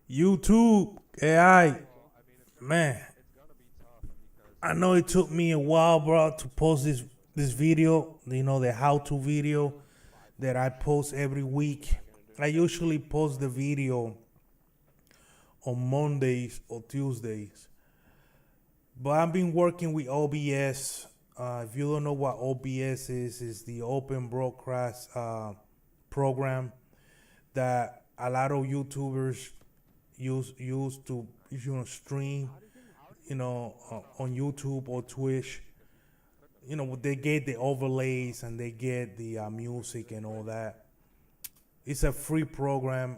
YouTube AI, man. I know it took me a while, bro, to post this video. The how-to video that I post every week. I usually post the video on Mondays or Tuesdays, but I've been working with OBS. If you don't know what OBS is the Open Broadcast program that a lot of YouTubers use to stream on YouTube or Twitch. They get the overlays and they get the music and all that. It's a free program,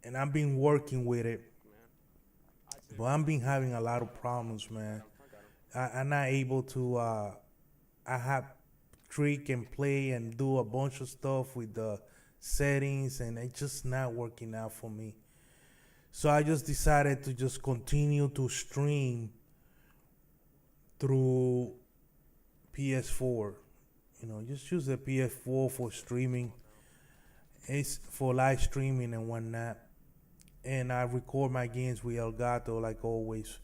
and I've been working with it, but I've been having a lot of problems, man. I'm not able to. I have trick and play and do a bunch of stuff with the settings, and it's just not working out for me. So I just decided to just continue to stream through PS4. Just use the PS4 for streaming. It's for live streaming and whatnot. And I record my games with Elgato like always.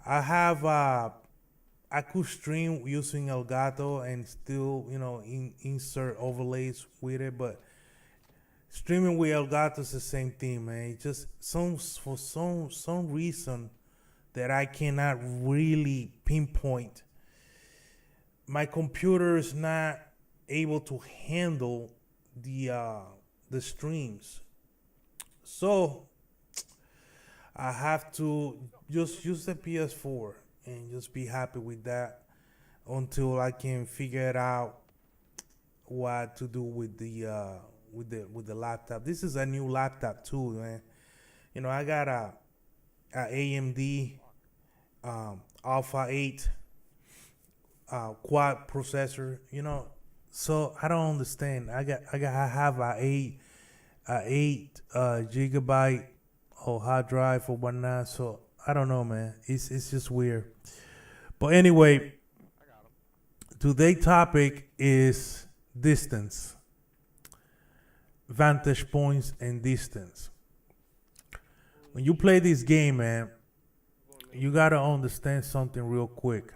I have I could stream using Elgato and still insert overlays with it, but streaming with Elgato is the same thing, man. It just for some reason that I cannot really pinpoint. My computer is not able to handle the streams, so I have to just use the PS4 and just be happy with that until I can figure it out what to do with the laptop. This is a new laptop too, man. I got a AMD Alpha 8 quad processor. So I don't understand. I have a 8 gigabyte or hard drive or whatnot. So I don't know, man. It's just weird. But anyway, today's topic is distance, vantage points, and distance. When you play this game, man, you gotta understand something real quick.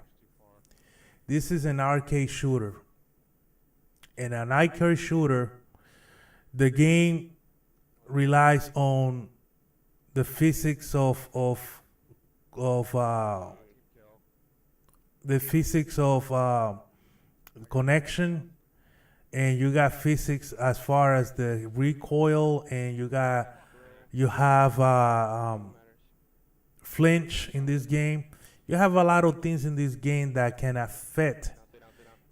This is an arcade shooter. In an arcade shooter, the game relies on the physics of connection, and you got physics as far as the recoil, and you have flinch in this game. You have a lot of things in this game that can affect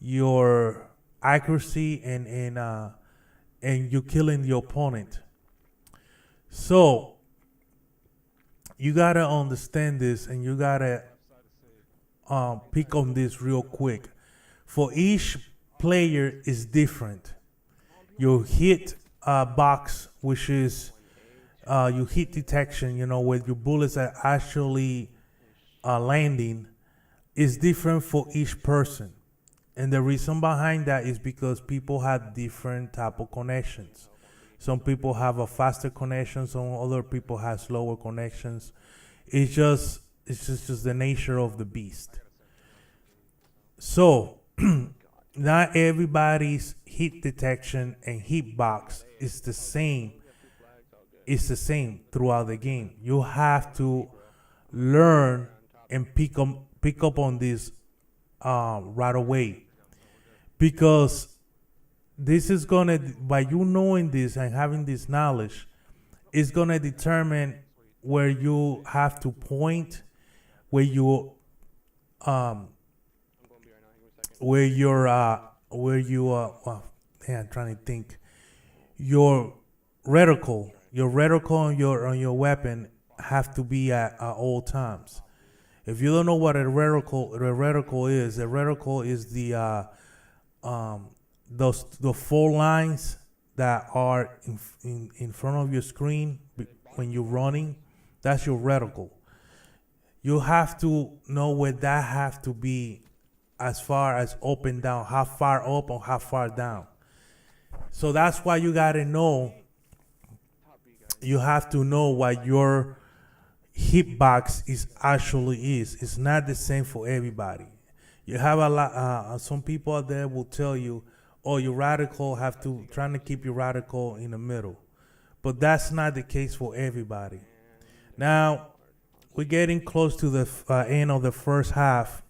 your accuracy and you killing the opponent. So you gotta understand this, and you gotta pick on this real quick. For each player is different. Your hit box, which is your hit detection, where your bullets are actually landing, is different for each person. And the reason behind that is because people have different type of connections. Some people have a faster connection, some other people have slower connections. It's just the nature of the beast. So not everybody's hit detection and hit box is the same. It's the same throughout the game. You have to learn and pick up on this right away, because this is gonna, by you knowing this and having this knowledge, is gonna determine where you have to point, where you well, yeah, I'm trying to think. Your reticle on your weapon have to be at all times. If you don't know what a reticle is the four lines that are in front of your screen when you're running. That's your reticle. You have to know where that have to be, as far as up and down, how far up or how far down. So that's why you gotta know you have to know what your hitbox is. It's not the same for everybody. You have a lot. Some people out there will tell you, "Oh, your radical have to trying to keep your radical in the middle," but that's not the case for everybody. Now we're getting close to the end of the first half.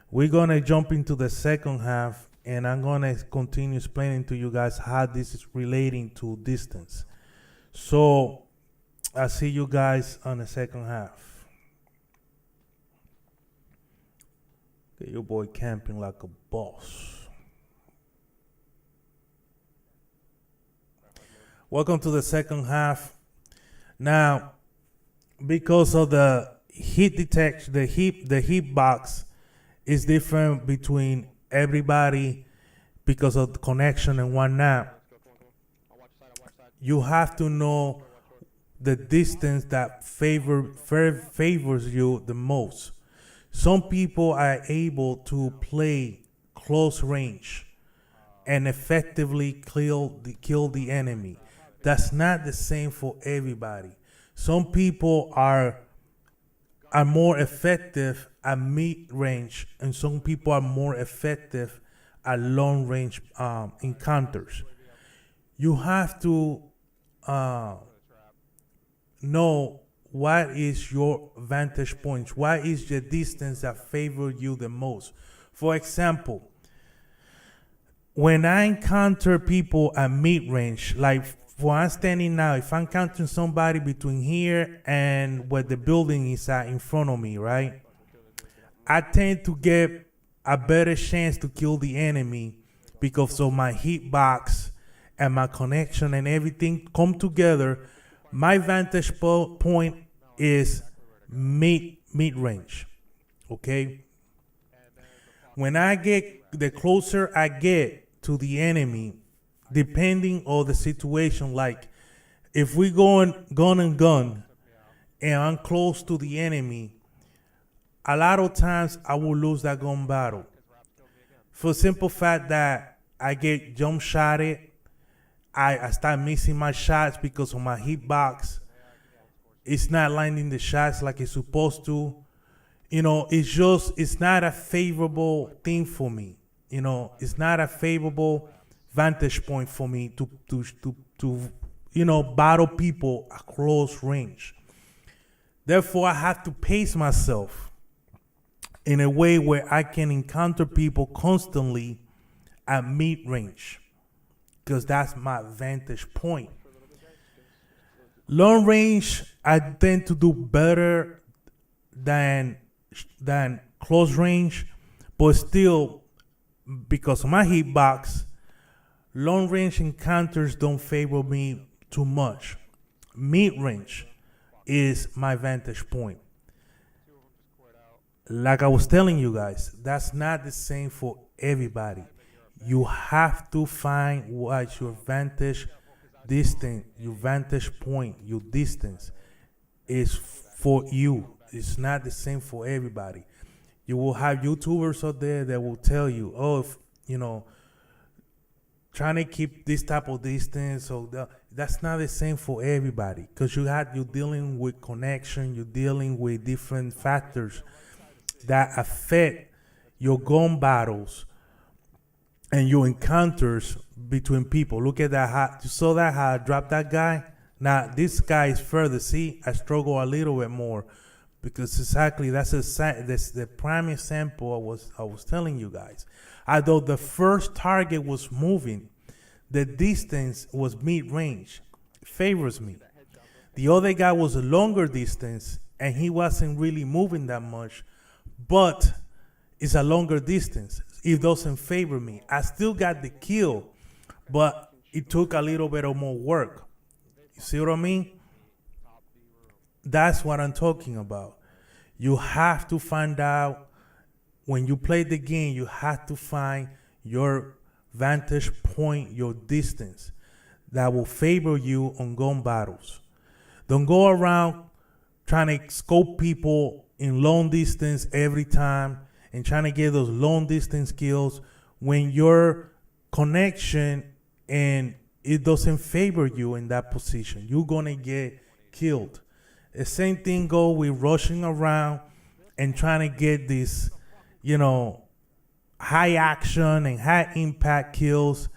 We're gonna jump into the second half, and I'm gonna continue explaining to you guys how this is relating to distance. So I'll see you guys on the second half. Get your boy camping like a boss. Welcome to the second half. Now, because of the heat detection, the heat box is different between everybody because of the connection and whatnot. You have to know the distance that favors you the most. Some people are able to play close range and effectively kill the enemy. That's not the same for everybody. Some people are more effective at mid range, and some people are more effective at long range encounters. You have to know what is your vantage point, what is the distance that favor you the most. For example, when I encounter people at mid range, like where I'm standing now, if I'm encountering somebody between here and where the building is at in front of me, right, I tend to get a better chance to kill the enemy because of my hitbox and my connection and everything come together. My vantage point is mid range. Okay. When I get, the closer I get to the enemy, depending on the situation, like if we going gun and gun and I'm close to the enemy, a lot of times I will lose that gun battle. For the simple fact that I get jump shotted, I start missing my shots because of my hitbox. It's not landing the shots like it's supposed to. You know, it's not a favorable thing for me. You know, it's not a favorable vantage point for me to battle people at close range. Therefore, I have to pace myself in a way where I can encounter people constantly at mid range, because that's my vantage point. Long range, I tend to do better than close range, but still, because of my hitbox, long range encounters don't favor me too much. Mid range is my vantage point. Like I was telling you guys, that's not the same for everybody. You have to find what your vantage distance, your vantage point, your distance is for you. It's not the same for everybody. You will have YouTubers out there that will tell you, oh, if, trying to keep this type of distance. So that's not the same for everybody, because you're dealing with connection, you're dealing with different factors that affect your gun battles and your encounters between people. Look at that. You saw that, how I dropped that guy? Now, this guy is further. See, I struggle a little bit more because exactly that's the prime example I was telling you guys. Although the first target was moving, the distance was mid-range. Favors me. The other guy was a longer distance, and he wasn't really moving that much, but it's a longer distance. It doesn't favor me. I still got the kill, but it took a little bit of more work. You see what I mean? That's what I'm talking about. You have to find out, when you play the game, you have to find your vantage point, your distance that will favor you on gun battles. Don't go around trying to scope people in long distance every time and trying to get those long distance kills when your connection and it doesn't favor you in that position. You're gonna get killed. The same thing go with rushing around and trying to get this, high action and high impact kills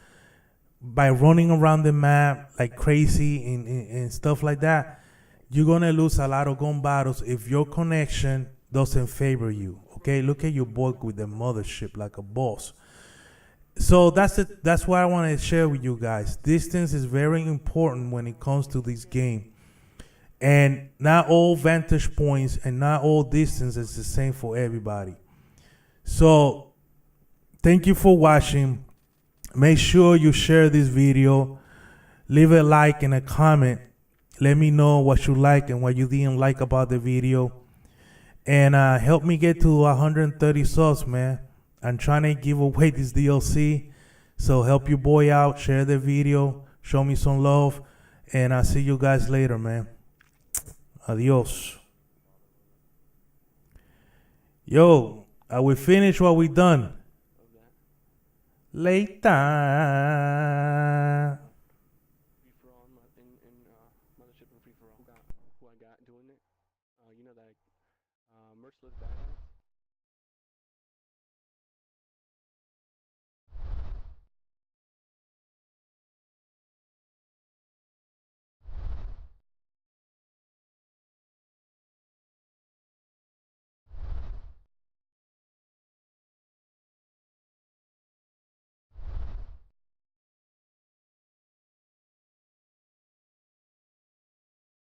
by running around the map like crazy and stuff like that. You're gonna lose a lot of gun battles if your connection doesn't favor you. Okay, look at your boy with the mothership like a boss. So that's it. That's what I want to share with you guys. Distance is very important when it comes to this game, and not all vantage points and not all distance is the same for everybody. So thank you for watching. Make sure you share this video. Leave a like and a comment. Let me know what you like and what you didn't like about the video. And help me get to 130 subs, man. I'm trying to give away this DLC. So help your boy out. Share the video. Show me some love. And I'll see you guys later, man. Adios. Yo, we finished what we done. Later.